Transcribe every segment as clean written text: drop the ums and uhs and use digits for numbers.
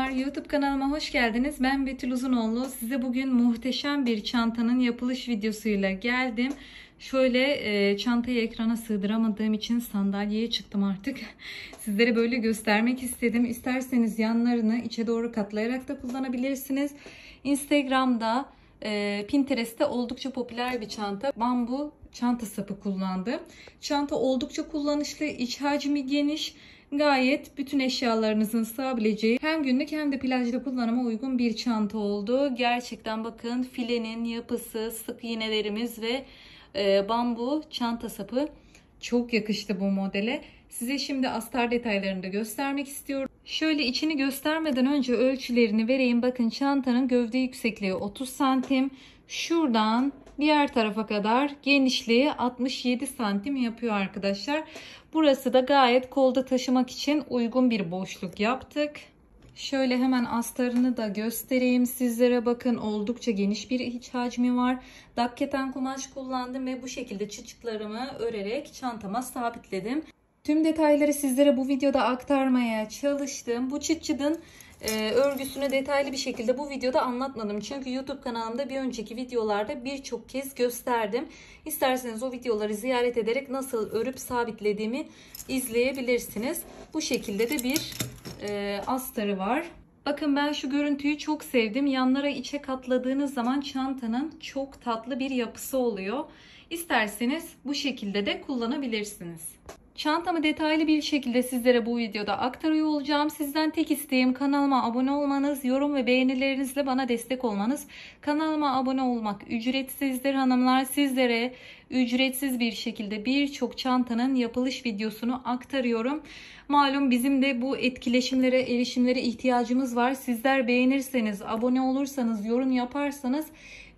Merhabalar, YouTube kanalıma hoş geldiniz. Ben Betül Uzunoğlu. Size bugün muhteşem bir çantanın yapılış videosuyla geldim. Şöyle çantayı ekrana sığdıramadığım için sandalyeye çıktım artık. Sizlere böyle göstermek istedim. İsterseniz yanlarını içe doğru katlayarak da kullanabilirsiniz. Instagram'da, Pinterest'te oldukça popüler bir çanta. Bambu çanta sapı kullandım. Çanta oldukça kullanışlı, iç hacmi geniş. Gayet bütün eşyalarınızın sığabileceği hem günlük hem de plajda kullanıma uygun bir çanta oldu. Gerçekten bakın filenin yapısı, sık iğnelerimiz ve bambu çanta sapı çok yakıştı bu modele. Size şimdi astar detaylarını da göstermek istiyorum. Şöyle içini göstermeden önce ölçülerini vereyim. Bakın çantanın gövde yüksekliği 30 santim. Şuradan diğer tarafa kadar genişliği 67 santim yapıyor arkadaşlar. Burası da gayet kolda taşımak için uygun bir boşluk yaptık. Şöyle hemen astarını da göstereyim sizlere. Bakın oldukça geniş bir iç hacmi var. Dakketen kumaş kullandım ve bu şekilde çıçıklarımı örerek çantama sabitledim. Tüm detayları sizlere bu videoda aktarmaya çalıştım. Bu çıt-çıtın örgüsünü detaylı bir şekilde bu videoda anlatmadım. Çünkü YouTube kanalımda bir önceki videolarda birçok kez gösterdim. İsterseniz o videoları ziyaret ederek nasıl örüp sabitlediğimi izleyebilirsiniz. Bu şekilde de bir astarı var. Bakın ben şu görüntüyü çok sevdim. Yanlara içe katladığınız zaman çantanın çok tatlı bir yapısı oluyor. İsterseniz bu şekilde de kullanabilirsiniz. Çantamı detaylı bir şekilde sizlere bu videoda aktarıyor olacağım. Sizden tek isteğim kanalıma abone olmanız, yorum ve beğenilerinizle bana destek olmanız. Kanalıma abone olmak ücretsizdir hanımlar. Sizlere ücretsiz bir şekilde birçok çantanın yapılış videosunu aktarıyorum. Malum bizim de bu etkileşimlere, erişimlere ihtiyacımız var. Sizler beğenirseniz, abone olursanız, yorum yaparsanız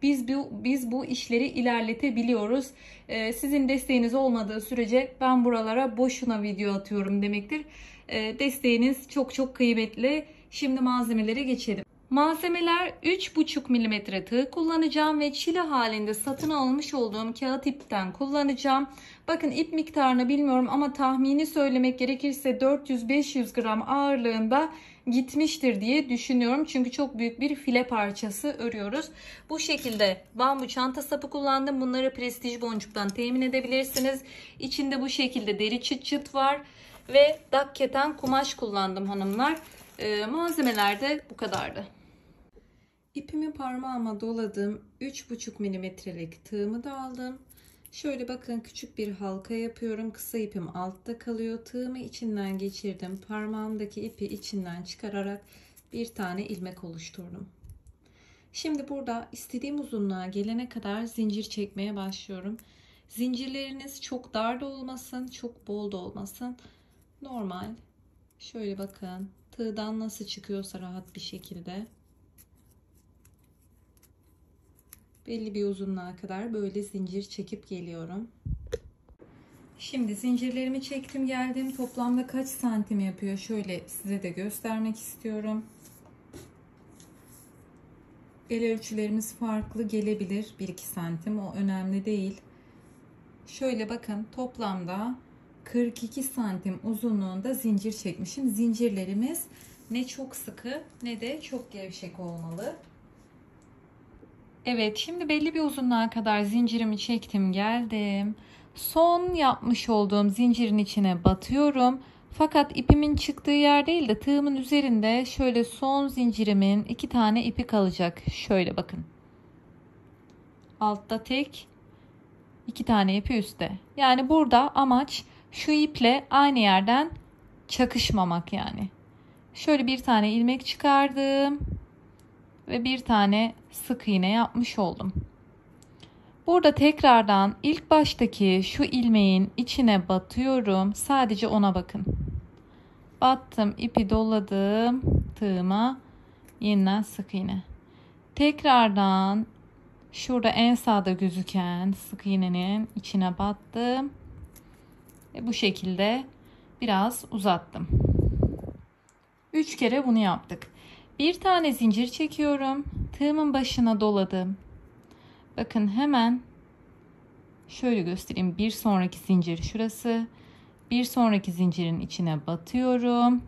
biz bu işleri ilerletebiliyoruz. Sizin desteğiniz olmadığı sürece ben buralara boşuna video atıyorum demektir. Desteğiniz çok çok kıymetli. Şimdi malzemelere geçelim. Malzemeler 3,5 mm tığ kullanacağım ve çile halinde satın almış olduğum kağıt ipten kullanacağım. Bakın ip miktarını bilmiyorum ama tahmini söylemek gerekirse 400-500 gram ağırlığında gitmiştir diye düşünüyorum. Çünkü çok büyük bir file parçası örüyoruz. Bu şekilde bambu çanta sapı kullandım. Bunları Prestij Boncuk'tan temin edebilirsiniz. İçinde bu şekilde deri çıt çıt var ve dakketen kumaş kullandım hanımlar. Malzemeler de bu kadardı. İpimi parmağıma doladım. 3,5 milimetrelik tığımı da aldım. Şöyle bakın küçük bir halka yapıyorum. Kısa ipim altta kalıyor. Tığımı içinden geçirdim. Parmağımdaki ipi içinden çıkararak bir tane ilmek oluşturdum. Şimdi burada istediğim uzunluğa gelene kadar zincir çekmeye başlıyorum. Zincirleriniz çok dar da olmasın, çok bol da olmasın. Normal. Şöyle bakın. Tığdan nasıl çıkıyorsa rahat bir şekilde. Belli bir uzunluğa kadar böyle zincir çekip geliyorum. Şimdi zincirlerimi çektim geldim. Toplamda kaç santim yapıyor? Şöyle size de göstermek istiyorum. El ölçülerimiz farklı gelebilir. 1-2 santim. O önemli değil. Şöyle bakın toplamda 42 santim uzunluğunda zincir çekmişim. Zincirlerimiz ne çok sıkı ne de çok gevşek olmalı. Evet, şimdi belli bir uzunluğa kadar zincirimi çektim geldim. Son yapmış olduğum zincirin içine batıyorum. Fakat ipimin çıktığı yer değil de tığımın üzerinde şöyle son zincirimin 2 tane ipi kalacak. Şöyle bakın. Altta tek, 2 tane ipi üstte. Yani burada amaç şu iple aynı yerden çakışmamak yani. Şöyle bir tane ilmek çıkardım. Ve bir tane sık iğne yapmış oldum. Burada tekrardan ilk baştaki şu ilmeğin içine batıyorum. Sadece ona bakın. Battım, ipi doladım tığıma. Yeniden sık iğne. Tekrardan şurada en sağda gözüken sık iğnenin içine battım. Ve bu şekilde biraz uzattım. 3 kere bunu yaptık. Bir tane zincir çekiyorum. Tığımın başına doladım. Bakın hemen şöyle göstereyim. Bir sonraki zincir şurası. Bir sonraki zincirin içine batıyorum.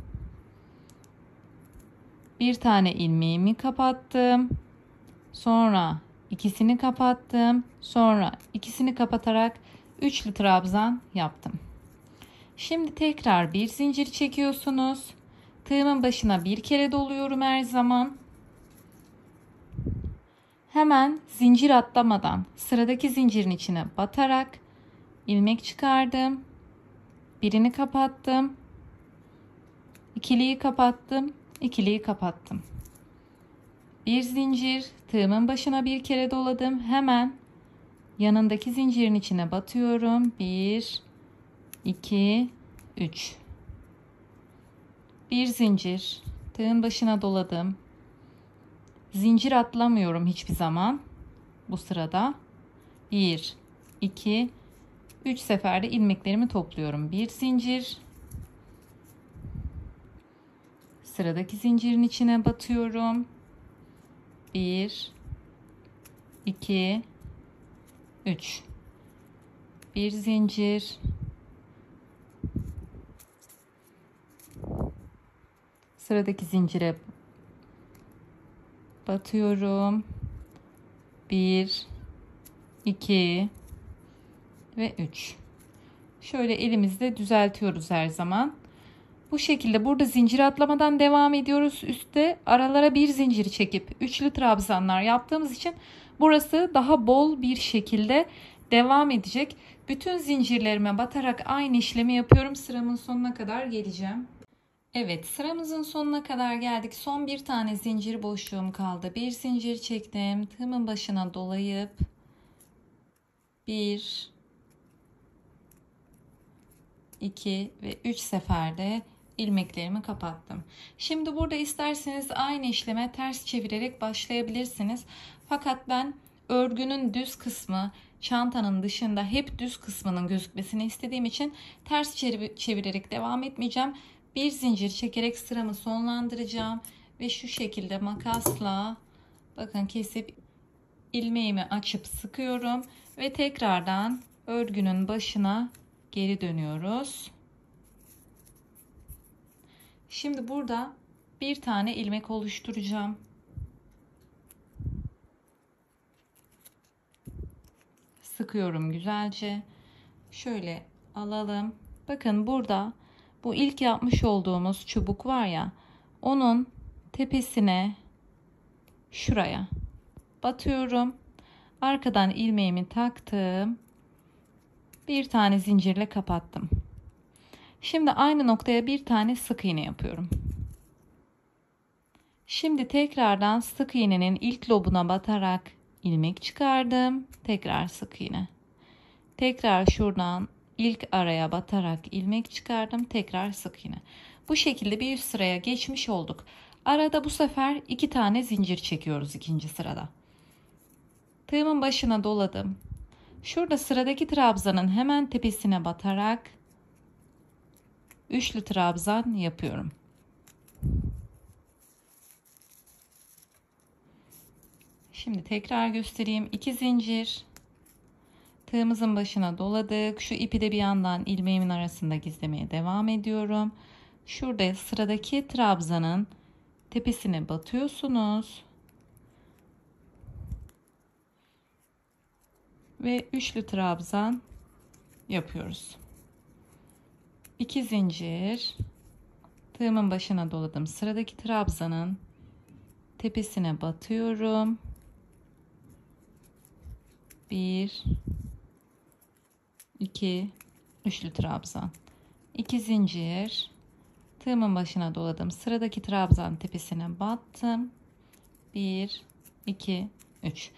Bir tane ilmeğimi kapattım. Sonra ikisini kapattım. Sonra ikisini kapatarak üçlü trabzan yaptım. Şimdi tekrar bir zincir çekiyorsunuz. Tığımın başına bir kere doluyorum her zaman. Hemen zincir atlamadan sıradaki zincirin içine batarak ilmek çıkardım. Birini kapattım. İkiliyi kapattım. İkiliyi kapattım. Bir zincir, tığımın başına bir kere doladım. Hemen yanındaki zincirin içine batıyorum. 1 2 3. Bir zincir, tığın başına doladım. Zincir atlamıyorum hiçbir zaman. Bu sırada 1 2 3 seferde ilmeklerimi topluyorum. Bir zincir, sıradaki zincirin içine batıyorum. 1 2 3. Bir zincir, sıradaki zincire batıyorum. 1 2 ve 3. Şöyle elimizle düzeltiyoruz her zaman. Bu şekilde burada zincir atlamadan devam ediyoruz. Üstte aralara bir zincir çekip üçlü trabzanlar yaptığımız için burası daha bol bir şekilde devam edecek. Bütün zincirlerime batarak aynı işlemi yapıyorum. Sıramın sonuna kadar geleceğim. Evet, sıramızın sonuna kadar geldik. Son bir tane zincir boşluğum kaldı. Bir zincir çektim. Tığımın başına dolayıp 1 2 ve 3 seferde ilmeklerimi kapattım. Şimdi burada isterseniz aynı işleme ters çevirerek başlayabilirsiniz. Fakat ben örgünün düz kısmı, çantanın dışında hep düz kısmının gözükmesini istediğim için ters çevirerek devam etmeyeceğim. Bir zincir çekerek sıramı sonlandıracağım ve şu şekilde makasla bakın kesip ilmeğimi açıp sıkıyorum ve tekrardan örgünün başına geri dönüyoruz. Şimdi burada bir tane ilmek oluşturacağım. Sıkıyorum güzelce. Şöyle alalım. Bakın burada bu ilk yapmış olduğumuz çubuk var ya, onun tepesine şuraya batıyorum. Arkadan ilmeğimi taktım. Bir tane zincirle kapattım. Şimdi aynı noktaya bir tane sık iğne yapıyorum. Şimdi tekrardan sık iğnenin ilk lobuna batarak ilmek çıkardım. Tekrar sık iğne. Tekrar şuradan ilk araya batarak ilmek çıkardım. Tekrar sık iğne. Bu şekilde bir üst sıraya geçmiş olduk. Arada bu sefer 2 tane zincir çekiyoruz ikinci sırada. Tığımın başına doladım. Şurada sıradaki trabzanın hemen tepesine batarak üçlü trabzan yapıyorum. Şimdi tekrar göstereyim. 2 zincir. Tığımızın başına doladık. Şu ipi de bir yandan ilmeğimin arasında gizlemeye devam ediyorum. Şurada sıradaki trabzanın tepesine batıyorsunuz. Ve üçlü trabzan yapıyoruz. 2 zincir. Tığımın başına doladım. Sıradaki trabzanın tepesine batıyorum. 1 2 üçlü trabzan. 2 zincir. Tığımın başına doladım. Sıradaki trabzan tepesine battım. 1 2 3.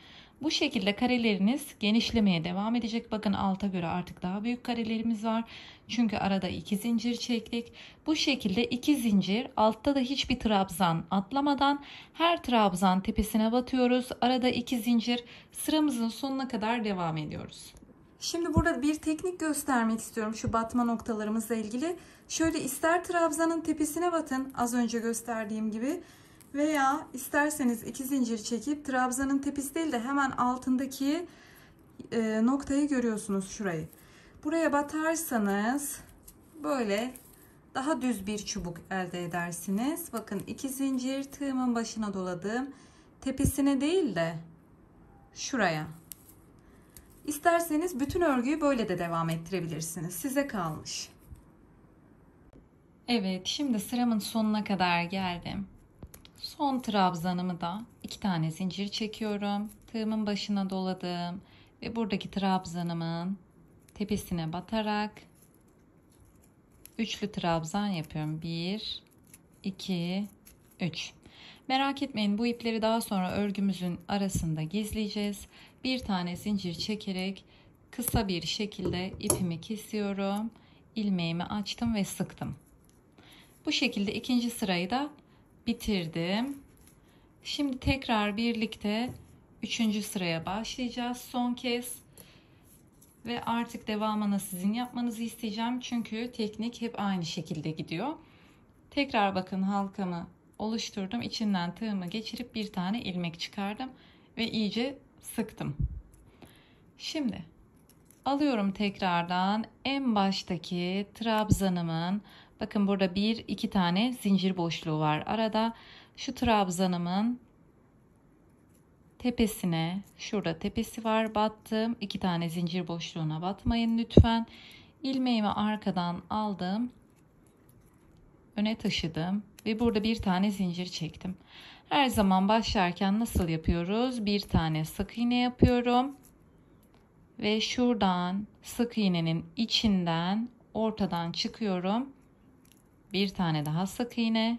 Bu şekilde kareleriniz genişlemeye devam edecek. Bakın alta göre artık daha büyük karelerimiz var. Çünkü arada 2 zincir çektik. Bu şekilde 2 zincir, altta da hiçbir trabzan atlamadan her trabzan tepesine batıyoruz. Arada 2 zincir, sıramızın sonuna kadar devam ediyoruz. Şimdi burada bir teknik göstermek istiyorum şu batma noktalarımızla ilgili. Şöyle ister trabzanın tepesine batın az önce gösterdiğim gibi. Veya isterseniz 2 zincir çekip trabzanın tepesi değil de hemen altındaki noktayı görüyorsunuz, şurayı. Buraya batarsanız böyle daha düz bir çubuk elde edersiniz. Bakın 2 zincir, tığımın başına doladım. Tepesine değil de şuraya. İsterseniz bütün örgüyü böyle de devam ettirebilirsiniz. Size kalmış. Evet, şimdi sıramın sonuna kadar geldim. Son trabzanımı da 2 tane zincir çekiyorum. Tığımın başına doladım ve buradaki trabzanımın tepesine batarak üçlü trabzan yapıyorum. 1 2 3. Merak etmeyin, bu ipleri daha sonra örgümüzün arasında gizleyeceğiz. Bir tane zincir çekerek kısa bir şekilde ipimi kesiyorum. İlmeğimi açtım ve sıktım. Bu şekilde ikinci sırayı da bitirdim. Şimdi tekrar birlikte üçüncü sıraya başlayacağız son kez. Ve artık devamını sizin yapmanızı isteyeceğim. Çünkü teknik hep aynı şekilde gidiyor. Tekrar bakın, halkamı oluşturdum. İçinden tığımı geçirip bir tane ilmek çıkardım. Ve iyice sıktım. Şimdi alıyorum tekrardan en baştaki trabzanımın, bakın burada 1-2 tane zincir boşluğu var arada. Şu trabzanımın tepesine, şurada tepesi var, battım. 2 tane zincir boşluğuna batmayın lütfen. İlmeğimi arkadan aldım, öne taşıdım ve burada bir tane zincir çektim. Her zaman başlarken nasıl yapıyoruz? Bir tane sık iğne yapıyorum ve şuradan sık iğnenin içinden ortadan çıkıyorum. Bir tane daha sık iğne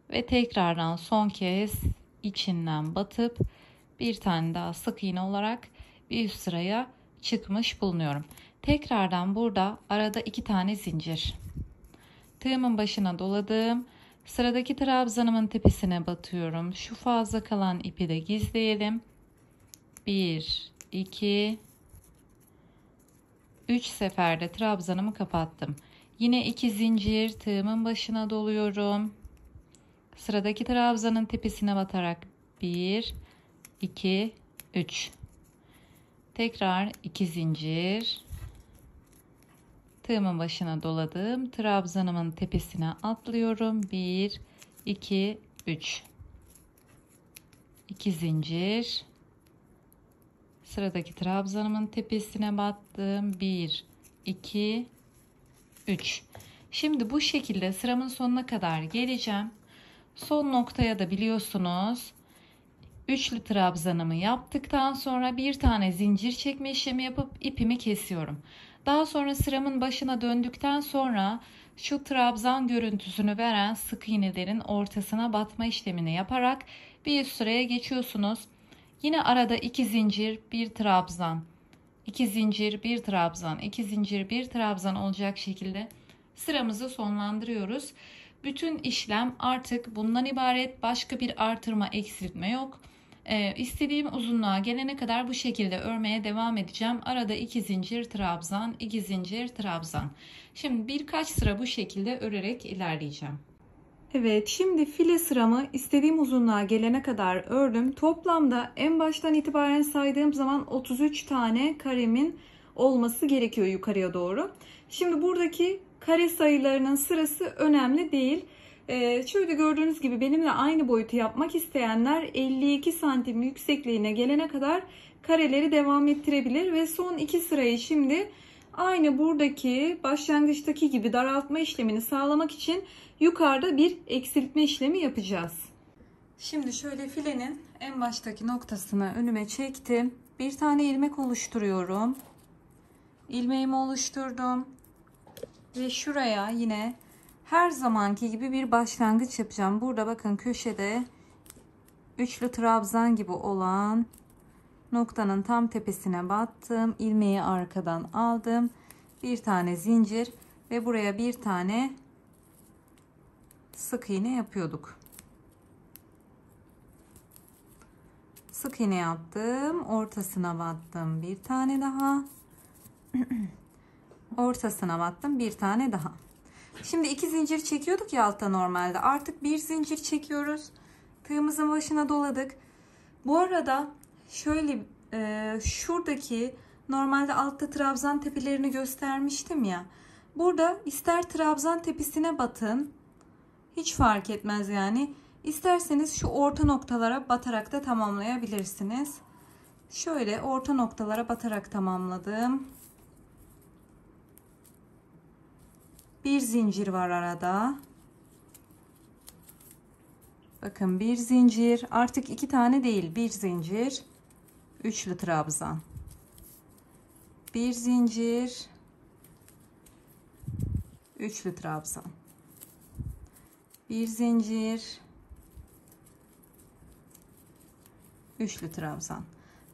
ve tekrardan son kez içinden batıp bir tane daha sık iğne olarak bir üst sıraya çıkmış bulunuyorum. Tekrardan burada arada 2 tane zincir. Tığımın başına doladım. Sıradaki trabzanımın tepesine batıyorum. Şu fazla kalan ipi de gizleyelim. 1 2 3 seferde trabzanımı kapattım. Yine 2 zincir, tığımın başına doluyorum. Sıradaki trabzanın tepesine batarak 1 2 3. Tekrar 2 zincir. Tığımın başına doladım. Trabzanımın tepesine atlıyorum. 1 2 3. 2 zincir. Sıradaki trabzanımın tepesine battım. 1 2 3. Şimdi bu şekilde sıramın sonuna kadar geleceğim. Son noktaya da biliyorsunuz, üçlü trabzanımı yaptıktan sonra bir tane zincir çekme işlemi yapıp ipimi kesiyorum. Daha sonra sıramın başına döndükten sonra şu trabzan görüntüsünü veren sık iğnelerin ortasına batma işlemini yaparak bir üst sıraya geçiyorsunuz. Yine arada 2 zincir, 1 trabzan, 2 zincir, 1 trabzan, 2 zincir, 1 trabzan olacak şekilde sıramızı sonlandırıyoruz. Bütün işlem artık bundan ibaret. Başka bir artırma, eksiltme yok. İstediğim uzunluğa gelene kadar bu şekilde örmeye devam edeceğim. Arada 2 zincir trabzan, 2 zincir trabzan. Şimdi birkaç sıra bu şekilde örerek ilerleyeceğim. Evet, şimdi file sıramı istediğim uzunluğa gelene kadar ördüm. Toplamda en baştan itibaren saydığım zaman 33 tane karemin olması gerekiyor yukarıya doğru. Şimdi buradaki kare sayılarının sırası önemli değil. Şöyle gördüğünüz gibi benimle aynı boyutu yapmak isteyenler 52 santim yüksekliğine gelene kadar kareleri devam ettirebilir ve son 2 sırayı şimdi aynı buradaki başlangıçtaki gibi daraltma işlemini sağlamak için yukarıda bir eksiltme işlemi yapacağız. Şimdi şöyle filenin en baştaki noktasını önüme çektim. Bir tane ilmek oluşturuyorum. İlmeğimi oluşturdum. Ve şuraya yine her zamanki gibi bir başlangıç yapacağım. Burada bakın köşede üçlü trabzan gibi olan noktanın tam tepesine battım. İlmeği arkadan aldım. Bir tane zincir ve buraya bir tane sık iğne yapıyorduk. Sık iğne yaptım. Ortasına battım. Bir tane daha. Ortasına battım. Bir tane daha. Şimdi 2 zincir çekiyorduk ya altta normalde. Artık bir zincir çekiyoruz. Tığımızın başına doladık. Bu arada şöyle şuradaki normalde altta trabzan tepelerini göstermiştim ya. Burada ister trabzan tepesine batın. Hiç fark etmez yani. İsterseniz şu orta noktalara batarak da tamamlayabilirsiniz. Şöyle orta noktalara batarak tamamladım. Bir zincir var arada. Bakın bir zincir. Artık 2 tane değil, bir zincir. Üçlü trabzan. Bir zincir. Üçlü trabzan. Bir zincir. Üçlü trabzan.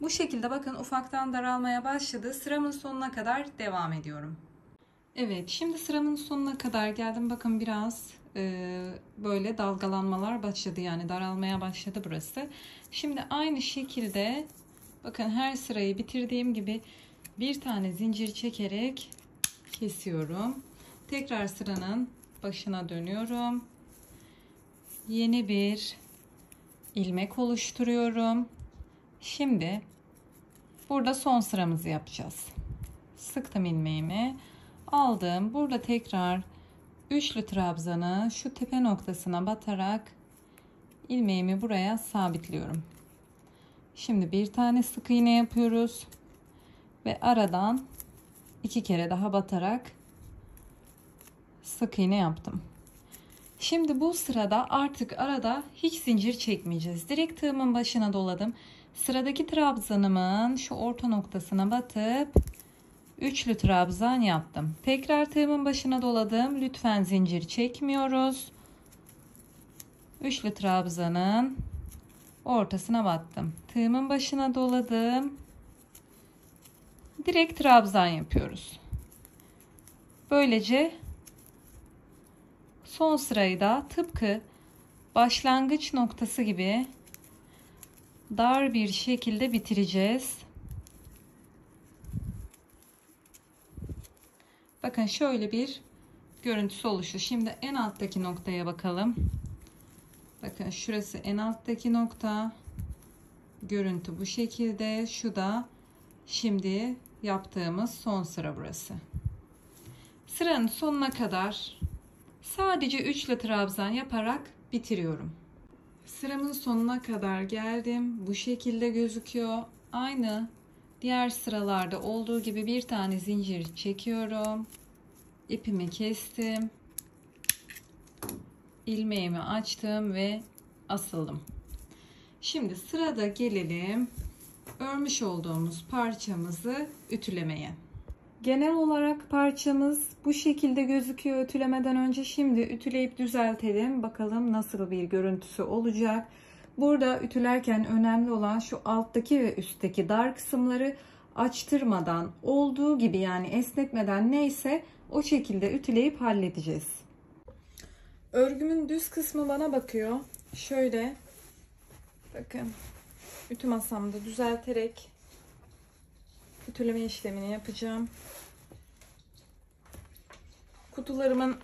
Bu şekilde bakın ufaktan daralmaya başladı. Sıramın sonuna kadar devam ediyorum. Evet, şimdi sıramın sonuna kadar geldim. Bakın biraz böyle dalgalanmalar başladı, yani daralmaya başladı burası. Şimdi aynı şekilde bakın her sırayı bitirdiğim gibi bir tane zincir çekerek kesiyorum. Tekrar sıranın başına dönüyorum. Yeni bir ilmek oluşturuyorum. Şimdi burada son sıramızı yapacağız. Sıktım ilmeğimi, aldım. Burada tekrar üçlü trabzanı şu tepe noktasına batarak ilmeğimi buraya sabitliyorum. Şimdi bir tane sık iğne yapıyoruz ve aradan 2 kere daha batarak sık iğne yaptım. Şimdi bu sırada artık arada hiç zincir çekmeyeceğiz. Direkt tığımın başına doladım. Sıradaki trabzanımın şu orta noktasına batıp üçlü trabzan yaptım. Tekrar tığımın başına doladım. Lütfen zincir çekmiyoruz. Üçlü trabzanın ortasına battım. Tığımın başına doladım. Direkt trabzan yapıyoruz. Böylece son sırayı da tıpkı başlangıç noktası gibi dar bir şekilde bitireceğiz. Bakın şöyle bir görüntüsü oluştu. Şimdi en alttaki noktaya bakalım. Bakın şurası en alttaki nokta. Görüntü bu şekilde. Şu da şimdi yaptığımız son sıra burası. Sıranın sonuna kadar sadece üçlü trabzan yaparak bitiriyorum. Sıramın sonuna kadar geldim. Bu şekilde gözüküyor. Aynı diğer sıralarda olduğu gibi bir tane zincir çekiyorum. İpimi kestim. İlmeğimi açtım ve asıldım. Şimdi sırada gelelim örmüş olduğumuz parçamızı ütülemeye. Genel olarak parçamız bu şekilde gözüküyor ütülemeden önce. Şimdi ütüleyip düzeltelim. Bakalım nasıl bir görüntüsü olacak. Burada ütülerken önemli olan şu alttaki ve üstteki dar kısımları açtırmadan, olduğu gibi yani esnetmeden, neyse o şekilde ütüleyip halledeceğiz. Örgümün düz kısmı bana bakıyor. Şöyle bakın, ütü masamda düzelterek ütüleme işlemini yapacağım. Kutularımın,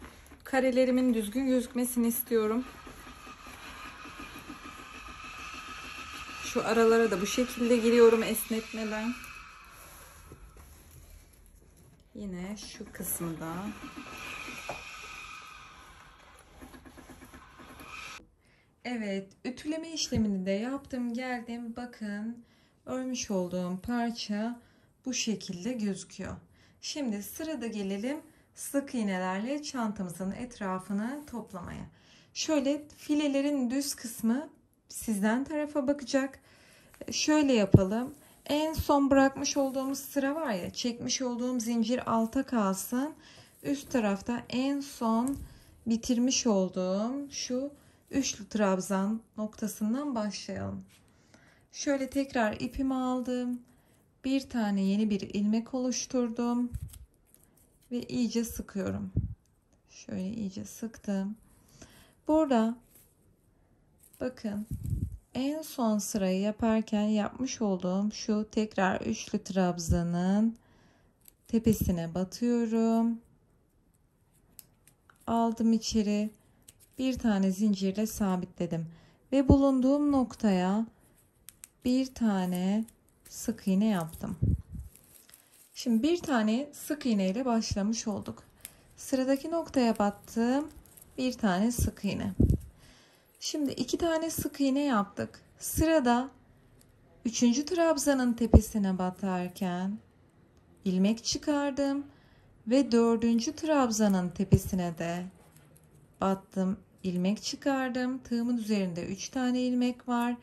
karelerimin düzgün gözükmesini istiyorum. Şu aralara da bu şekilde giriyorum esnetmeden. Yine şu kısımda. Evet, ütüleme işlemini de yaptım, geldim. Bakın örmüş olduğum parça bu şekilde gözüküyor. Şimdi sırada gelelim sık iğnelerle çantamızın etrafını toplamaya. Şöyle filelerin düz kısmı sizden tarafa bakacak. Şöyle yapalım. En son bırakmış olduğumuz sıra var ya, çekmiş olduğum zincir alta kalsın. Üst tarafta en son bitirmiş olduğum şu üçlü trabzan noktasından başlayalım. Şöyle tekrar ipimi aldım. Bir tane yeni bir ilmek oluşturdum. Ve iyice sıkıyorum. Şöyle iyice sıktım. Burada bakın en son sırayı yaparken yapmış olduğum şu tekrar üçlü trabzanın tepesine batıyorum. Aldım içeri. Bir tane zincirle sabitledim. Ve bulunduğum noktaya bir tane sık iğne yaptım. Şimdi bir tane sık iğne ile başlamış olduk. Sıradaki noktaya battım. Bir tane sık iğne. Şimdi 2 tane sık iğne yaptık. Sırada 3. trabzanın tepesine batarken ilmek çıkardım ve 4. trabzanın tepesine de battım, ilmek çıkardım. Tığımın üzerinde 3 tane ilmek var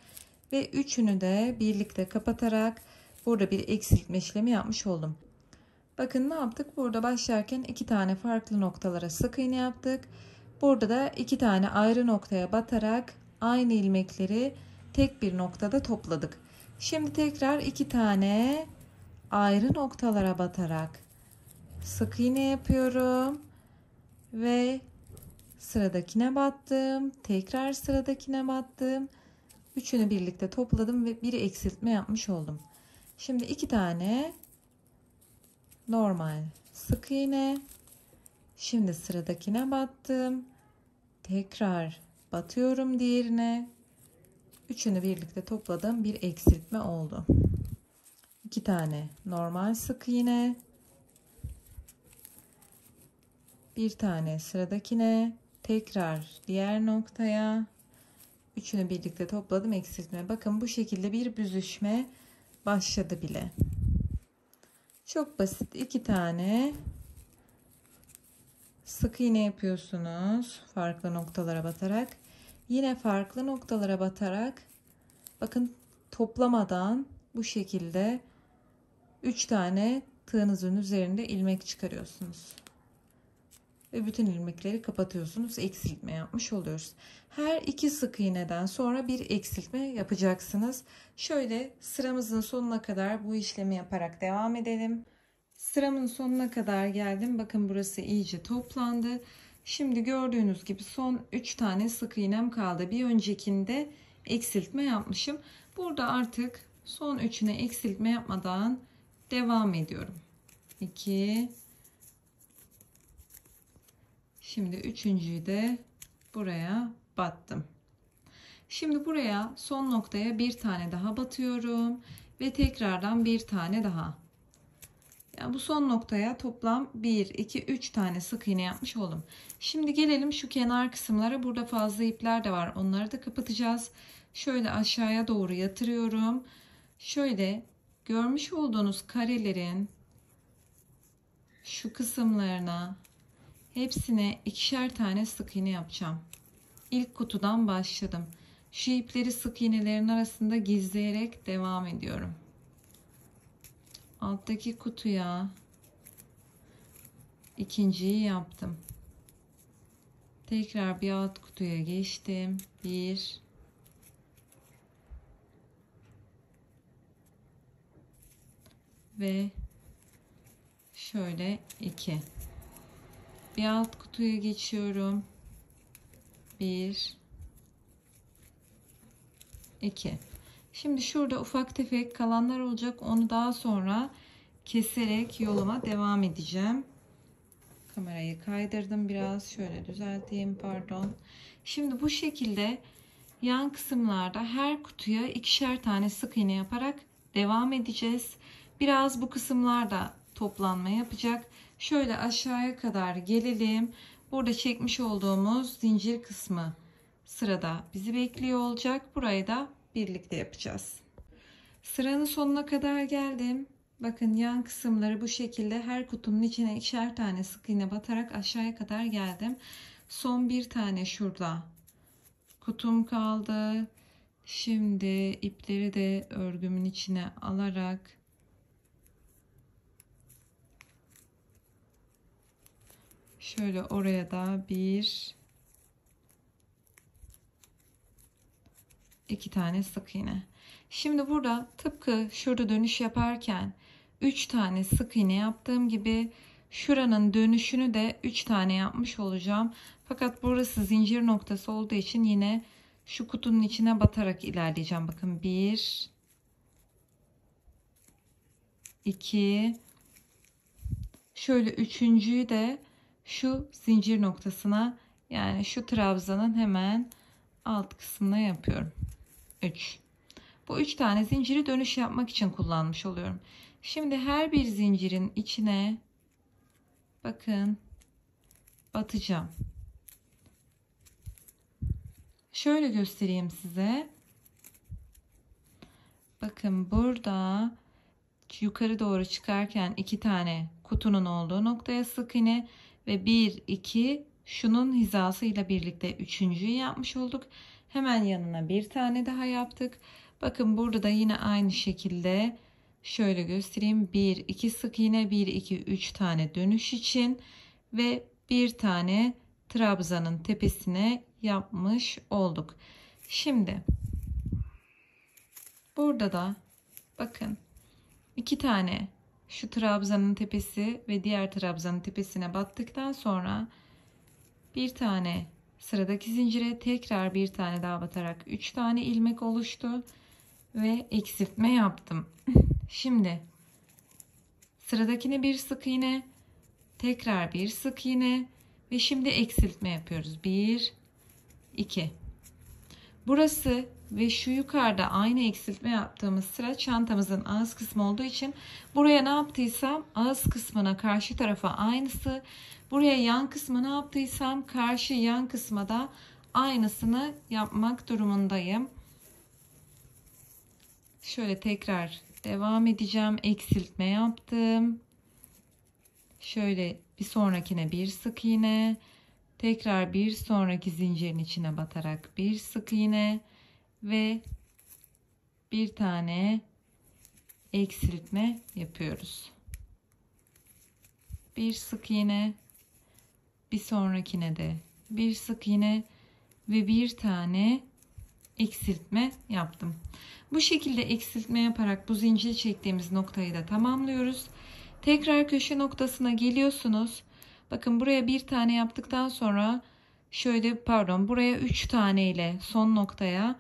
ve üçünü de birlikte kapatarak burada bir eksiltme işlemi yapmış oldum. Bakın ne yaptık? Burada başlarken 2 tane farklı noktalara sık iğne yaptık. Burada da 2 tane ayrı noktaya batarak aynı ilmekleri tek bir noktada topladık. Şimdi tekrar 2 tane ayrı noktalara batarak sık iğne yapıyorum ve sıradakine battım, tekrar sıradakine battım. Üçünü birlikte topladım ve bir eksiltme yapmış oldum. Şimdi 2 tane normal sık iğne. Şimdi sıradakine battım. Tekrar batıyorum diğerine. Üçünü birlikte topladım. Bir eksiltme oldu. 2 tane normal sık iğne. Bir tane sıradakine. Tekrar diğer noktaya. Üçünü birlikte topladım, eksiltme. Bakın bu şekilde bir büzüşme başladı bile. Çok basit. 2 tane sık iğne yapıyorsunuz. Farklı noktalara batarak. Yine farklı noktalara batarak bakın toplamadan bu şekilde 3 tane tığınızın üzerinde ilmek çıkarıyorsunuz. Ve bütün ilmekleri kapatıyorsunuz. Eksiltme yapmış oluyoruz. Her 2 sık iğneden sonra bir eksiltme yapacaksınız. Şöyle sıramızın sonuna kadar bu işlemi yaparak devam edelim. Sıramın sonuna kadar geldim. Bakın burası iyice toplandı. Şimdi gördüğünüz gibi son 3 tane sık iğnem kaldı. Bir öncekinde eksiltme yapmışım. Burada artık son 3'üne eksiltme yapmadan devam ediyorum. 2. Şimdi üçüncüyü de buraya battım. Şimdi buraya son noktaya bir tane daha batıyorum ve tekrardan bir tane daha. Yani bu son noktaya toplam 1, 2, 3 tane sık iğne yapmış oldum. Şimdi gelelim şu kenar kısımlara. Burada fazla ipler de var. Onları da kapatacağız. Şöyle aşağıya doğru yatırıyorum. Şöyle görmüş olduğunuz karelerin şu kısımlarına hepsine ikişer tane sık iğne yapacağım. İlk kutudan başladım. Şu ipleri sık iğnelerin arasında gizleyerek devam ediyorum. Alttaki kutuya ikinciyi yaptım. Tekrar bir alt kutuya geçtim. 1 ve şöyle 2. Bir alt kutuya geçiyorum. 1 2. Şimdi şurada ufak tefek kalanlar olacak. Onu daha sonra keserek yoluma devam edeceğim. Kamerayı kaydırdım biraz. Şöyle düzelteyim, pardon. Şimdi bu şekilde yan kısımlarda her kutuya ikişer tane sık iğne yaparak devam edeceğiz. Biraz bu kısımlarda toplanma yapacak. Şöyle aşağıya kadar gelelim. Burada çekmiş olduğumuz zincir kısmı sırada bizi bekliyor olacak. Burayı da birlikte yapacağız. Sıranın sonuna kadar geldim. Bakın yan kısımları bu şekilde her kutunun içine ikişer tane sık iğne batarak aşağıya kadar geldim. Son bir tane şurada kutum kaldı. Şimdi ipleri de örgümün içine alarak şöyle oraya da 1 2 tane sık iğne. Şimdi burada tıpkı şurada dönüş yaparken 3 tane sık iğne yaptığım gibi şuranın dönüşünü de 3 tane yapmış olacağım. Fakat burası zincir noktası olduğu için yine şu kutunun içine batarak ilerleyeceğim. Bakın 1 2 şöyle üçüncüyü de şu zincir noktasına, yani şu trabzanın hemen alt kısmına yapıyorum. 3. Bu 3 tane zinciri dönüş yapmak için kullanmış oluyorum. Şimdi her bir zincirin içine bakın batacağım. Şöyle göstereyim size. Bakın burada yukarı doğru çıkarken 2 tane kutunun olduğu noktaya sık iğne ve 1 2 şunun hizasıyla birlikte üçüncüyü yapmış olduk. Hemen yanına bir tane daha yaptık. Bakın burada da yine aynı şekilde şöyle göstereyim. 1 2 sık iğne, 1 2 3 tane dönüş için ve bir tane trabzanın tepesine yapmış olduk. Şimdi burada da bakın 2 tane şu trabzanın tepesi ve diğer trabzanın tepesine battıktan sonra bir tane sıradaki zincire tekrar bir tane daha batarak 3 tane ilmek oluştu ve eksiltme yaptım. Şimdi sıradakine bir sık iğne, tekrar bir sık iğne ve şimdi eksiltme yapıyoruz. 1 2. Burası ve şu yukarıda aynı eksiltme yaptığımız sıra çantamızın ağız kısmı olduğu için buraya ne yaptıysam ağız kısmına karşı tarafa aynısı, buraya yan kısmı ne yaptıysam karşı yan kısma da aynısını yapmak durumundayım. Şöyle tekrar devam edeceğim. Eksiltme yaptım. Şöyle bir sonrakine bir sık iğne, tekrar bir sonraki zincirin içine batarak bir sık iğne ve bir tane eksiltme yapıyoruz. Bir sık iğne, bir sonrakine de bir sık iğne ve bir tane eksiltme yaptım. Bu şekilde eksiltme yaparak bu zinciri çektiğimiz noktayı da tamamlıyoruz. Tekrar köşe noktasına geliyorsunuz. Bakın buraya bir tane yaptıktan sonra şöyle buraya 3 tane ile son noktaya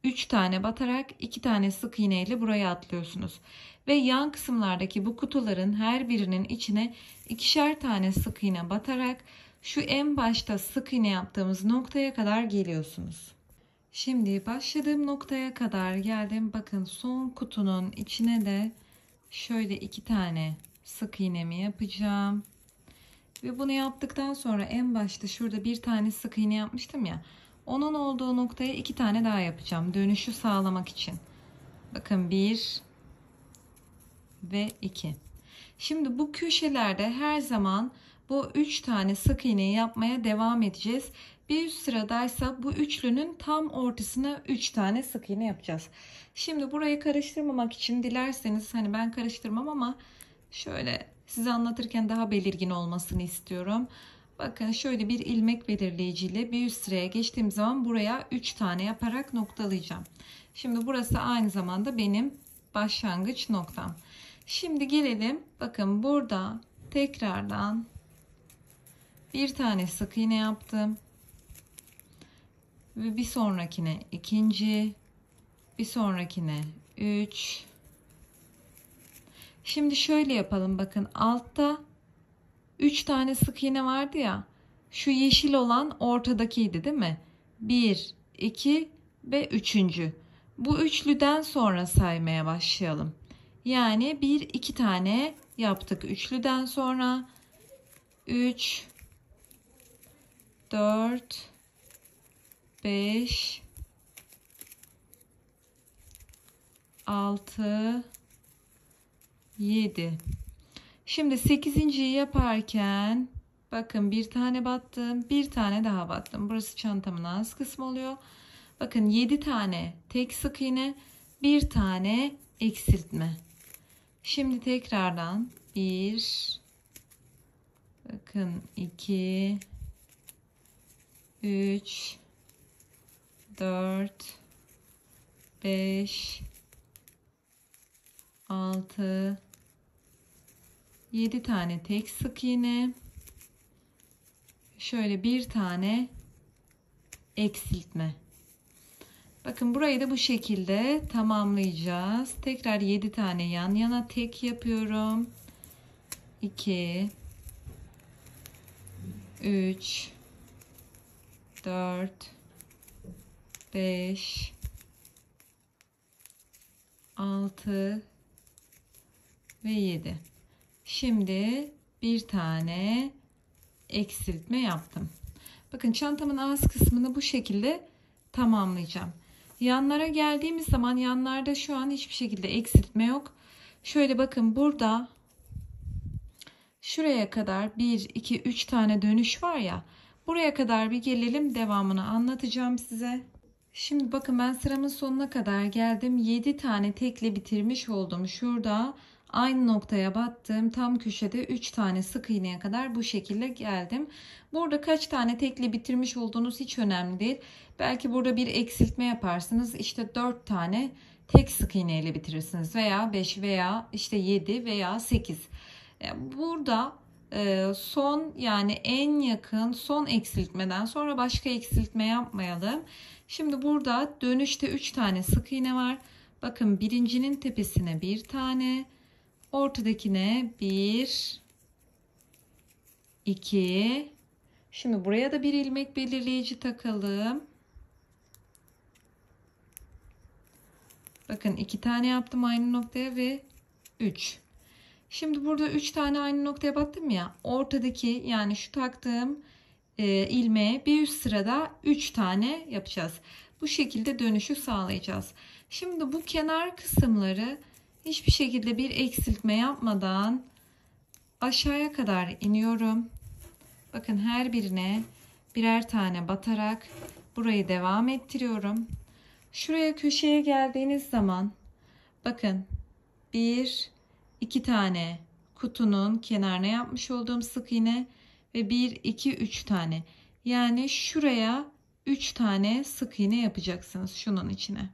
3 tane batarak 2 tane sık iğne ile buraya atlıyorsunuz. Ve yan kısımlardaki bu kutuların her birinin içine ikişer tane sık iğne batarak şu en başta sık iğne yaptığımız noktaya kadar geliyorsunuz. Şimdi başladığım noktaya kadar geldim. Bakın son kutunun içine de şöyle 2 tane sık iğnemi yapacağım. Ve bunu yaptıktan sonra en başta şurada bir tane sık iğne yapmıştım ya. Onun olduğu noktaya 2 tane daha yapacağım. Dönüşü sağlamak için. Bakın 1 ve 2. Şimdi bu köşelerde her zaman bu 3 tane sık iğneyi yapmaya devam edeceğiz. Bir üst sıradaysa bu üçlünün tam ortasına 3 tane sık iğne yapacağız. Şimdi burayı karıştırmamak için dilerseniz hani ben karıştırmam ama şöyle size anlatırken daha belirgin olmasını istiyorum. Bakın şöyle bir ilmek belirleyiciyle bir üst sıraya geçtiğim zaman buraya 3 tane yaparak noktalayacağım. Şimdi burası aynı zamanda benim başlangıç noktam. Şimdi gelelim. Bakın burada tekrardan bir tane sık iğne yaptım. Ve bir sonrakine ikinci, bir sonrakine 3. Şimdi şöyle yapalım. Bakın altta 3 tane sık iğne vardı ya. Şu yeşil olan ortadakiydi değil mi? 1, 2 ve 3. Bu üçlüden sonra saymaya başlayalım. Yani 1, 2 tane yaptık üçlüden sonra. 3, 4, 5, 6, 7. Şimdi 8.'yi yaparken bakın bir tane battım, bir tane daha battım. Burası çantamın ağız kısmı oluyor. Bakın 7 tane tek sık iğne, bir tane eksiltme. Şimdi tekrardan 1, bakın 2, 3, 4, 5, 6, 7 tane tek sık iğne, şöyle bir tane eksiltme. Bakın burayı da bu şekilde tamamlayacağız. Tekrar 7 tane yan yana tek yapıyorum. 2, 3, 4, 5, 6 ve 7. Şimdi bir tane eksiltme yaptım. Bakın çantamın ağız kısmını bu şekilde tamamlayacağım. Yanlara geldiğimiz zaman yanlarda şu an hiçbir şekilde eksiltme yok. Şöyle bakın, burada şuraya kadar 1, 2, 3 tane dönüş var ya. Buraya kadar bir gelelim, devamını anlatacağım size. Şimdi bakın, ben sıramın sonuna kadar geldim. 7 tane tekli bitirmiş oldum. Şurada aynı noktaya battım. Tam köşede 3 tane sık iğneye kadar bu şekilde geldim. Burada kaç tane tekli bitirmiş olduğunuz hiç önemli değil. Belki burada bir eksiltme yaparsınız. İşte 4 tane tek sık iğne ile bitirirsiniz. Veya 5 veya işte 7 veya 8. Burada son, yani en yakın son eksiltmeden sonra başka eksiltme yapmayalım. Şimdi burada dönüşte 3 tane sık iğne var. Bakın, birincinin tepesine bir tane, ortadakine 1, 2. Şimdi buraya da bir ilmek belirleyici takalım. Bakın 2 tane yaptım aynı noktaya ve 3. Şimdi burada 3 tane aynı noktaya battım ya. Ortadaki, yani şu taktığım ilmeğe bir üst sırada 3 tane yapacağız. Bu şekilde dönüşü sağlayacağız. Şimdi bu kenar kısımları hiçbir şekilde bir eksiltme yapmadan aşağıya kadar iniyorum. Bakın, her birine birer tane batarak burayı devam ettiriyorum. Şuraya, köşeye geldiğiniz zaman bakın, 1, 2 tane kutunun kenarına yapmış olduğum sık iğne ve 1, 2, 3 tane. Yani şuraya 3 tane sık iğne yapacaksınız şunun içine.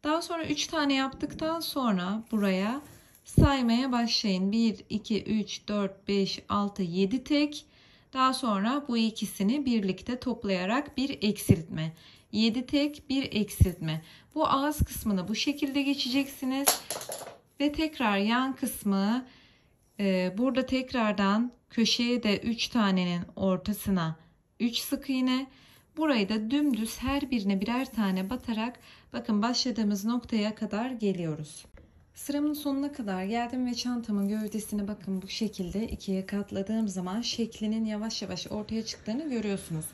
Daha sonra 3 tane yaptıktan sonra buraya saymaya başlayın. 1, 2, 3, 4, 5, 6, 7 tek. Daha sonra bu ikisini birlikte toplayarak bir eksiltme. 7 tek, bir eksiltme. Bu ağız kısmını bu şekilde geçeceksiniz. Ve tekrar yan kısmı, burada tekrardan köşeye de 3 tanenin ortasına 3 sık iğne. Burayı da dümdüz her birine birer tane batarak bakın başladığımız noktaya kadar geliyoruz. Sıramın sonuna kadar geldim ve çantamın gövdesini bakın bu şekilde ikiye katladığım zaman şeklinin yavaş yavaş ortaya çıktığını görüyorsunuz.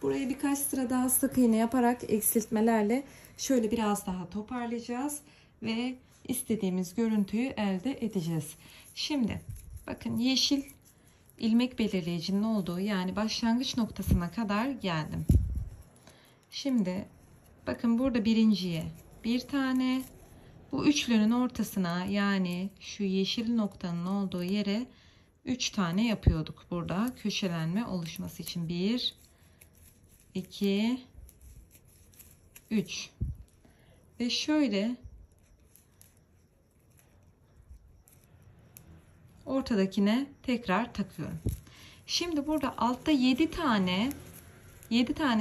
Burayı birkaç sıra daha sık iğne yaparak eksiltmelerle şöyle biraz daha toparlayacağız ve istediğimiz görüntüyü elde edeceğiz. Şimdi bakın, yeşil ilmek belirleyicinin olduğu, yani başlangıç noktasına kadar geldim. Şimdi bakın, burada birinciye bir tane, bu üçlünün ortasına, yani şu yeşil noktanın olduğu yere 3 tane yapıyorduk burada köşelenme oluşması için. 1, 2, 3 ve şöyle ortadakine tekrar takıyorum. Şimdi burada altta 7 tane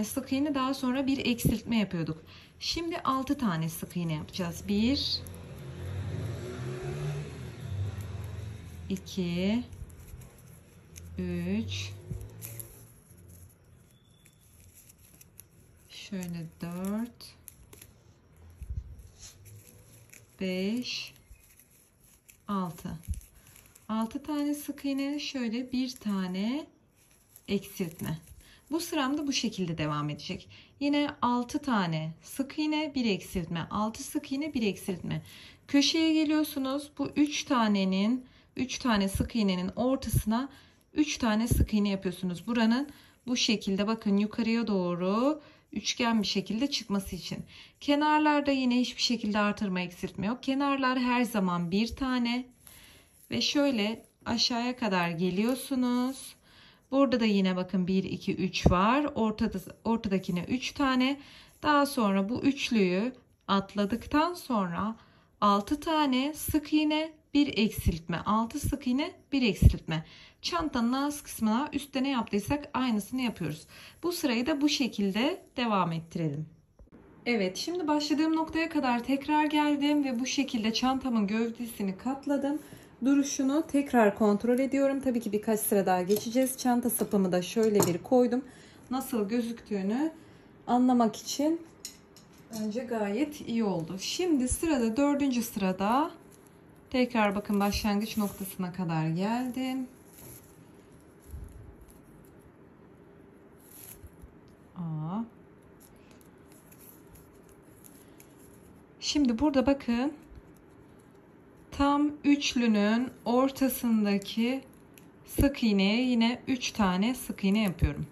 sık iğne, daha sonra bir eksiltme yapıyorduk. Şimdi 6 tane sık iğne yapacağız. 1, 2, 3, şöyle 4, 5, 6. 6 tane sık iğne, şöyle bir tane eksiltme. Bu sıramda bu şekilde devam edecek. Yine 6 tane sık iğne, bir eksiltme, 6 sık iğne, bir eksiltme. Köşeye geliyorsunuz. Bu 3 tane sık iğnenin ortasına 3 tane sık iğne yapıyorsunuz. Buranın bu şekilde bakın yukarıya doğru üçgen bir şekilde çıkması için. Kenarlarda yine hiçbir şekilde artırma, eksiltme yok. Kenarlar her zaman bir tane. Ve şöyle aşağıya kadar geliyorsunuz. Burada da yine bakın 1, 2, 3 var. Ortadakine 3 tane. Daha sonra bu üçlüyü atladıktan sonra 6 tane sık iğne, bir eksiltme. 6 sık iğne, bir eksiltme. Çantanın ağız kısmına üstte ne yaptıysak aynısını yapıyoruz. Bu sırayı da bu şekilde devam ettirelim. Evet, şimdi başladığım noktaya kadar tekrar geldim ve bu şekilde çantamın gövdesini katladım. Duruşunu tekrar kontrol ediyorum. Tabii ki birkaç sıra daha geçeceğiz. Çanta sapımı da şöyle bir koydum. Nasıl gözüktüğünü anlamak için bence gayet iyi oldu. Şimdi sırada 4. sırada tekrar bakın başlangıç noktasına kadar geldim. A. Şimdi burada bakın, tam üçlünün ortasındaki sık iğneye yine 3 tane sık iğne yapıyorum.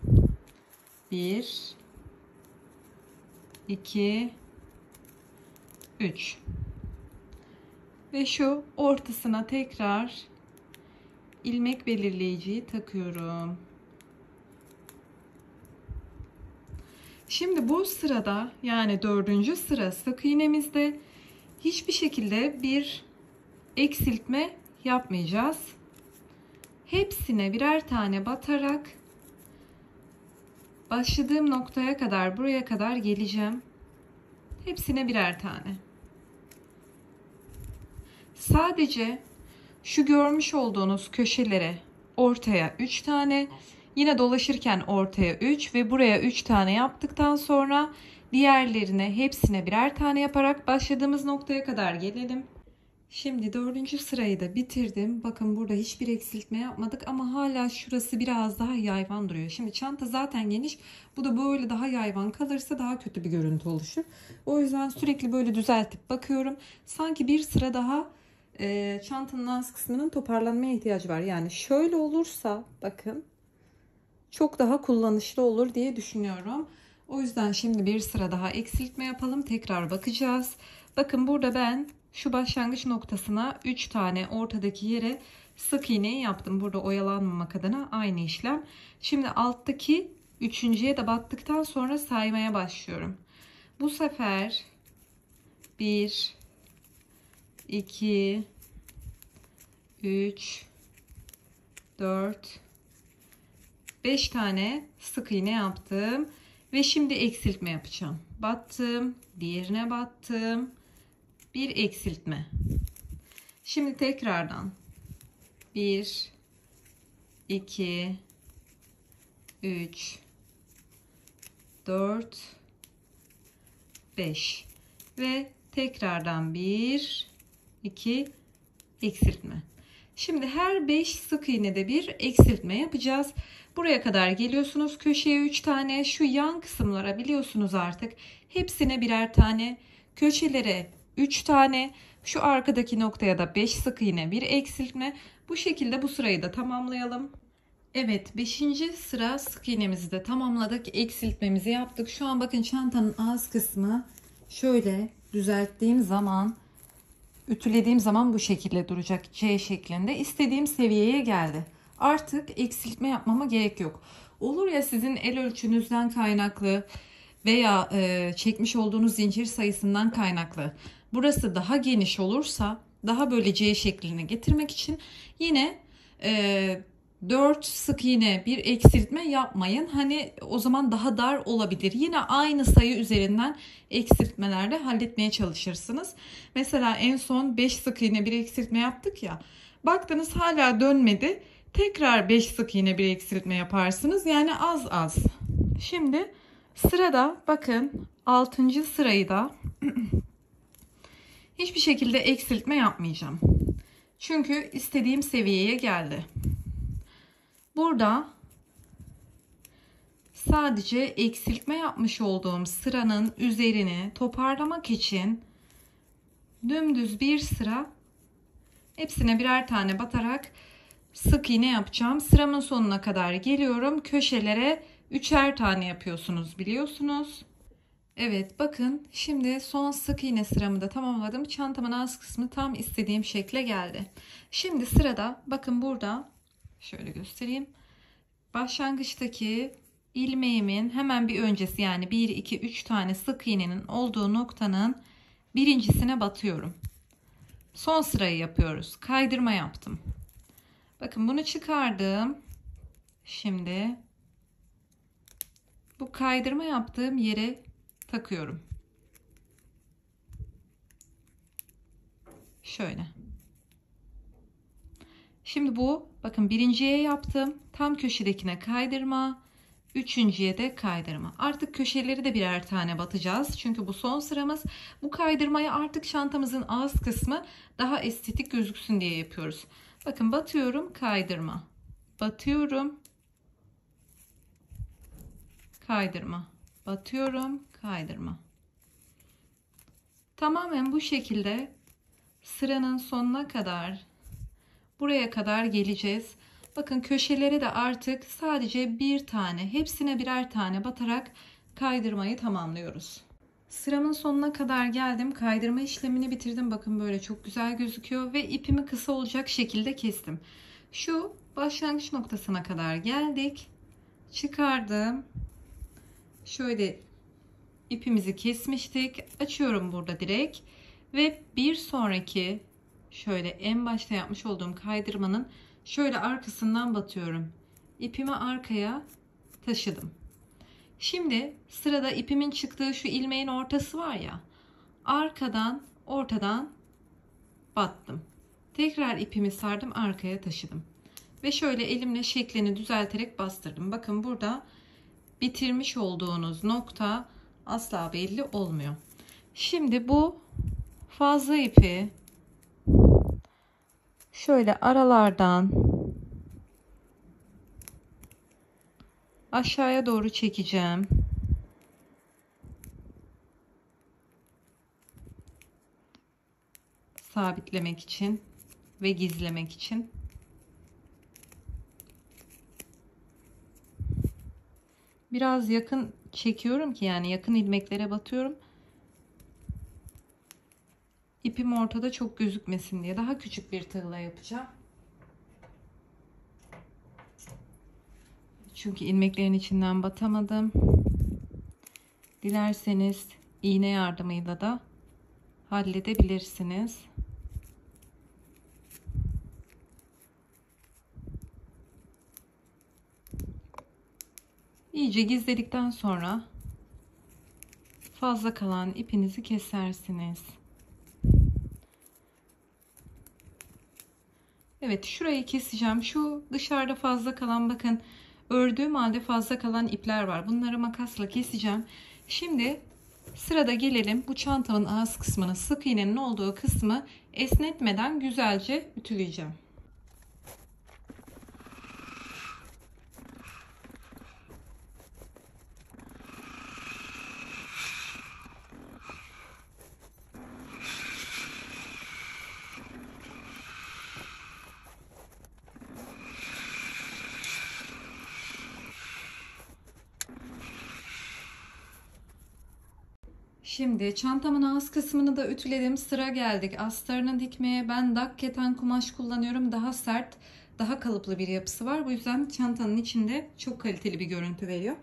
1 2 3 ve şu ortasına tekrar ilmek belirleyiciyi takıyorum. Şimdi bu sırada, yani 4. sıra sık iğnemizde hiçbir şekilde bir eksiltme yapmayacağız. Hepsine birer tane batarak başladığım noktaya kadar, buraya kadar geleceğim. Hepsine birer tane. Sadece şu görmüş olduğunuz köşelere ortaya 3 tane, yine dolaşırken ortaya 3 ve buraya 3 tane yaptıktan sonra diğerlerine hepsine birer tane yaparak başladığımız noktaya kadar gelelim. Şimdi 4. sırayı da bitirdim. Bakın burada hiçbir eksiltme yapmadık ama hala şurası biraz daha yayvan duruyor. Şimdi çanta zaten geniş. Bu da böyle daha yayvan kalırsa daha kötü bir görüntü oluşur. O yüzden sürekli böyle düzeltip bakıyorum. Sanki bir sıra daha çantanın ağız kısmının toparlanmaya ihtiyacı var. Yani şöyle olursa bakın çok daha kullanışlı olur diye düşünüyorum. O yüzden şimdi bir sıra daha eksiltme yapalım. Tekrar bakacağız. Bakın burada ben şu başlangıç noktasına 3 tane ortadaki yere sık iğne yaptım. Burada oyalanmamak adına aynı işlem. Şimdi alttaki 3.'ye de battıktan sonra saymaya başlıyorum. Bu sefer 1 2 3 4 5 tane sık iğne yaptım ve şimdi eksiltme yapacağım. Battım, diğerine battım. Bir eksiltme. Şimdi tekrardan 1 2 3 4 5 ve tekrardan 1 2 eksiltme. Şimdi her 5 sık iğnede bir eksiltme yapacağız. Buraya kadar geliyorsunuz. Köşeye 3 tane, şu yan kısımlara biliyorsunuz artık. Hepsine birer tane, köşelere 3 tane, şu arkadaki noktaya da 5 sık iğne, bir eksiltme. Bu şekilde bu sırayı da tamamlayalım. Evet, 5. sıra sık iğnemizi de tamamladık. Eksiltmemizi yaptık. Şu an bakın çantanın ağız kısmı şöyle düzelttiğim zaman, ütülediğim zaman bu şekilde duracak. C şeklinde. İstediğim seviyeye geldi. Artık eksiltme yapmama gerek yok. Olur ya sizin el ölçünüzden kaynaklı veya çekmiş olduğunuz zincir sayısından kaynaklı burası daha geniş olursa, daha böyle C şeklini getirmek için yine 4 sık iğne bir eksiltme yapmayın. Hani o zaman daha dar olabilir. Yine aynı sayı üzerinden eksiltmelerle halletmeye çalışırsınız. Mesela en son 5 sık iğne bir eksiltme yaptık ya. Baktınız hala dönmedi. Tekrar 5 sık iğne bir eksiltme yaparsınız. Yani az az. Şimdi sırada bakın 6. sırayı da hiçbir şekilde eksiltme yapmayacağım. Çünkü istediğim seviyeye geldi. Burada sadece eksiltme yapmış olduğum sıranın üzerini toparlamak için dümdüz bir sıra, hepsine birer tane batarak sık iğne yapacağım. Sıramın sonuna kadar geliyorum. Köşelere 3'er tane yapıyorsunuz biliyorsunuz. Evet, bakın şimdi son sık iğne sıramı da tamamladım. Çantamın ağız kısmı tam istediğim şekle geldi. Şimdi sırada bakın burada şöyle göstereyim. Başlangıçtaki ilmeğimin hemen bir öncesi, yani 1 2 3 tane sık iğnenin olduğu noktanın birincisine batıyorum. Son sırayı yapıyoruz. Kaydırma yaptım. Bakın bunu çıkardım. Şimdi bu kaydırma yaptığım yere takıyorum. Şöyle. Şimdi bu bakın birinciye yaptım. Tam köşedekine kaydırma. Üçüncüye de kaydırma. Artık köşeleri de birer tane batacağız. Çünkü bu son sıramız. Bu kaydırmayı artık çantamızın ağız kısmı daha estetik gözüksün diye yapıyoruz. Bakın batıyorum, kaydırma. Batıyorum. Kaydırma. batıyorum, kaydırma. Tamamen bu şekilde sıranın sonuna kadar, buraya kadar geleceğiz. Bakın köşelere de artık sadece bir tane, hepsine birer tane batarak kaydırmayı tamamlıyoruz. Sıramın sonuna kadar geldim. Kaydırma işlemini bitirdim. Bakın böyle çok güzel gözüküyor ve ipimi kısa olacak şekilde kestim. Şu başlangıç noktasına kadar geldik. Çıkardım. Şöyle ipimizi kesmiştik. Açıyorum burada direkt ve bir sonraki şöyle en başta yapmış olduğum kaydırmanın şöyle arkasından batıyorum. İpimi arkaya taşıdım. Şimdi sırada ipimin çıktığı şu ilmeğin ortası var ya, arkadan ortadan battım. Tekrar ipimi sardım, arkaya taşıdım ve şöyle elimle şeklini düzelterek bastırdım. Bakın burada bitirmiş olduğunuz nokta asla belli olmuyor. Şimdi bu fazla ipi şöyle aralardan aşağıya doğru çekeceğim. Sabitlemek için ve gizlemek için. Biraz yakın çekiyorum ki, yani yakın ilmeklere batıyorum. İpim ortada çok gözükmesin diye. Daha küçük bir tığla yapacağım. Çünkü ilmeklerin içinden batamadım. Dilerseniz iğne yardımıyla da halledebilirsiniz. İyice gizledikten sonra fazla kalan ipinizi kesersiniz. Evet, şurayı keseceğim. Şu dışarıda fazla kalan, bakın ördüğüm halde fazla kalan ipler var. Bunları makasla keseceğim. Şimdi sırada gelelim bu çantamın ağız kısmını, sık iğnenin olduğu kısmı esnetmeden güzelce ütüleyeceğim. Şimdi çantamın ağız kısmını da ütüledim. Sıra geldik astarını dikmeye. Ben dak keten kumaş kullanıyorum. Daha sert, daha kalıplı bir yapısı var. Bu yüzden çantanın içinde çok kaliteli bir görüntü veriyor.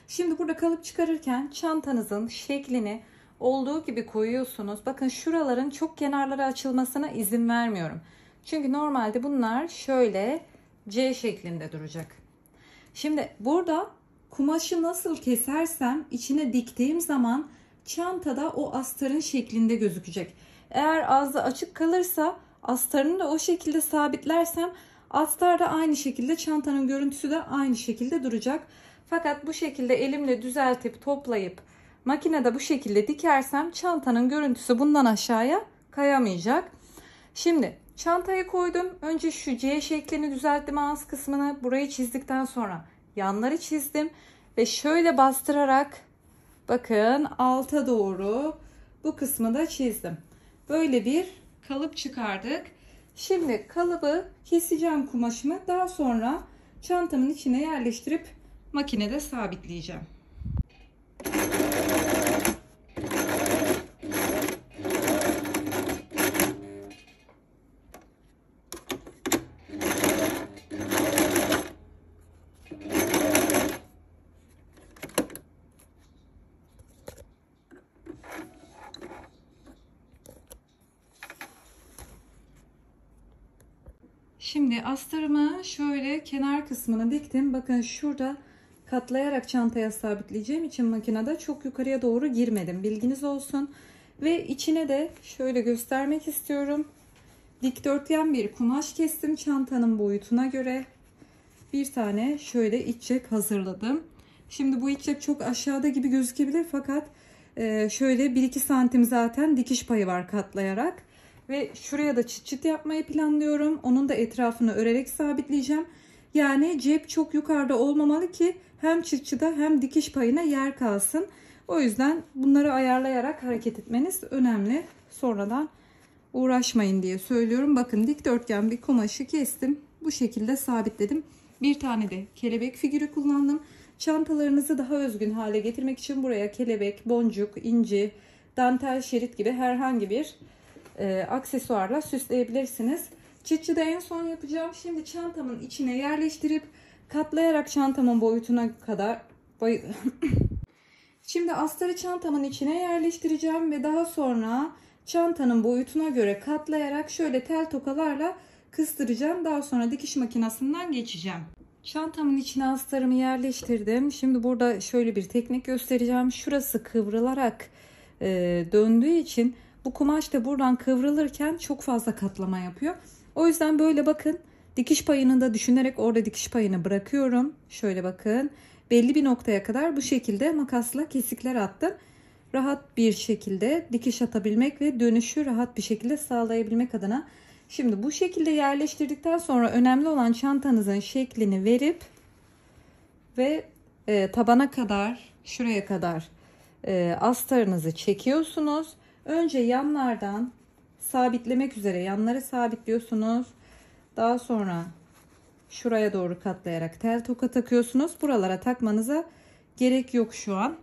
Şimdi burada kalıp çıkarırken çantanızın şeklini olduğu gibi koyuyorsunuz. Bakın şuraların çok kenarları açılmasına izin vermiyorum. Çünkü normalde bunlar şöyle C şeklinde duracak. Şimdi burada kumaşı nasıl kesersem içine diktiğim zaman çantada o astarın şeklinde gözükecek. Eğer ağzı açık kalırsa astarını da o şekilde sabitlersem astar da aynı şekilde, çantanın görüntüsü de aynı şekilde duracak. Fakat bu şekilde elimle düzeltip toplayıp makinede bu şekilde dikersem çantanın görüntüsü bundan aşağıya kayamayacak. Şimdi çantayı koydum. Önce şu C şeklini düzelttim, ağız kısmını. Burayı çizdikten sonra yanları çizdim ve şöyle bastırarak bakın alta doğru bu kısmı da çizdim. Böyle bir kalıp çıkardık. Şimdi kalıbı keseceğim kumaşımı. Daha sonra çantamın içine yerleştirip makinede sabitleyeceğim. Şimdi astarımı şöyle kenar kısmını diktim. Bakın şurada katlayarak çantaya sabitleyeceğim için makinede çok yukarıya doğru girmedim. Bilginiz olsun. Ve içine de şöyle göstermek istiyorum. Dikdörtgen bir kumaş kestim çantanın boyutuna göre. Bir tane şöyle iç cep hazırladım. Şimdi bu iç cep çok aşağıda gibi gözükebilir fakat şöyle 1-2 santim zaten dikiş payı var katlayarak. Ve şuraya da çıt çıt yapmayı planlıyorum. Onun da etrafını örerek sabitleyeceğim. Yani cep çok yukarıda olmamalı ki hem çıtçıda hem dikiş payına yer kalsın. O yüzden bunları ayarlayarak hareket etmeniz önemli. Sonradan uğraşmayın diye söylüyorum. Bakın dikdörtgen bir kumaşı kestim. Bu şekilde sabitledim. Bir tane de kelebek figürü kullandım. Çantalarınızı daha özgün hale getirmek için buraya kelebek, boncuk, inci, dantel, şerit gibi herhangi bir aksesuarla süsleyebilirsiniz. Çıtçıda en son yapacağım. Şimdi çantamın içine yerleştirip katlayarak çantamın boyutuna kadar Şimdi astarı çantamın içine yerleştireceğim ve daha sonra çantanın boyutuna göre katlayarak şöyle tel tokalarla kıstıracağım. Daha sonra dikiş makinesinden geçeceğim. Çantamın içine astarımı yerleştirdim. Şimdi burada şöyle bir teknik göstereceğim. Şurası kıvrılarak döndüğü için bu kumaş da buradan kıvrılırken çok fazla katlama yapıyor. O yüzden böyle bakın, dikiş payını da düşünerek orada dikiş payını bırakıyorum. Şöyle bakın, belli bir noktaya kadar bu şekilde makasla kesikler attım. Rahat bir şekilde dikiş atabilmek ve dönüşü rahat bir şekilde sağlayabilmek adına. Şimdi bu şekilde yerleştirdikten sonra önemli olan çantanızın şeklini verip ve tabana kadar, şuraya kadar astarınızı çekiyorsunuz. Önce yanlardan sabitlemek üzere yanları sabitliyorsunuz. Daha sonra şuraya doğru katlayarak tel toka takıyorsunuz. Buralara takmanıza gerek yok şu an.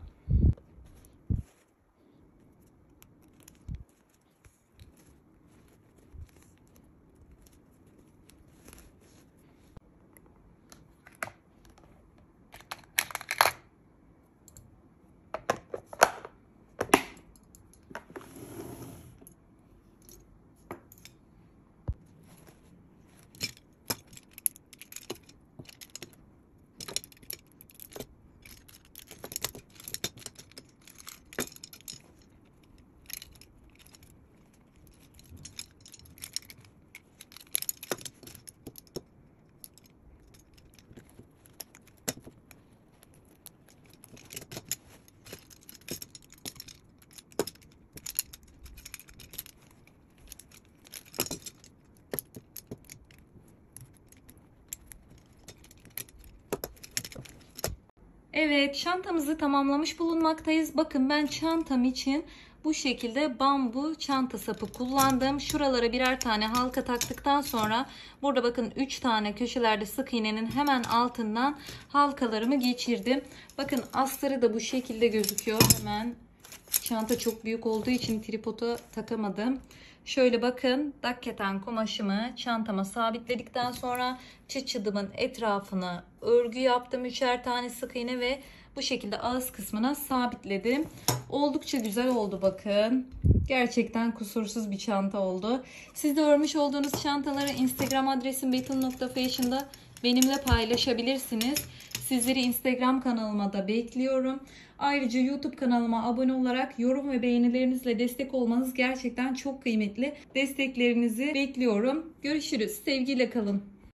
Evet, çantamızı tamamlamış bulunmaktayız. Bakın, ben çantam için bu şekilde bambu çanta sapı kullandım. Şuralara birer tane halka taktıktan sonra burada bakın 3 tane köşelerde sık iğnenin hemen altından halkalarımı geçirdim. Bakın astarı da bu şekilde gözüküyor. Hemen çanta çok büyük olduğu için tripoda takamadım. Şöyle bakın, dakketen kumaşımı çantama sabitledikten sonra çıçıdımın etrafına örgü yaptım. 3'er tane sık iğne ve bu şekilde ağız kısmına sabitledim. Oldukça güzel oldu bakın. Gerçekten kusursuz bir çanta oldu. Siz de örmüş olduğunuz çantaları Instagram adresim betul.fashion'da benimle paylaşabilirsiniz. Sizleri Instagram kanalıma da bekliyorum. Ayrıca YouTube kanalıma abone olarak yorum ve beğenilerinizle destek olmanız gerçekten çok kıymetli. Desteklerinizi bekliyorum. Görüşürüz. Sevgiyle kalın.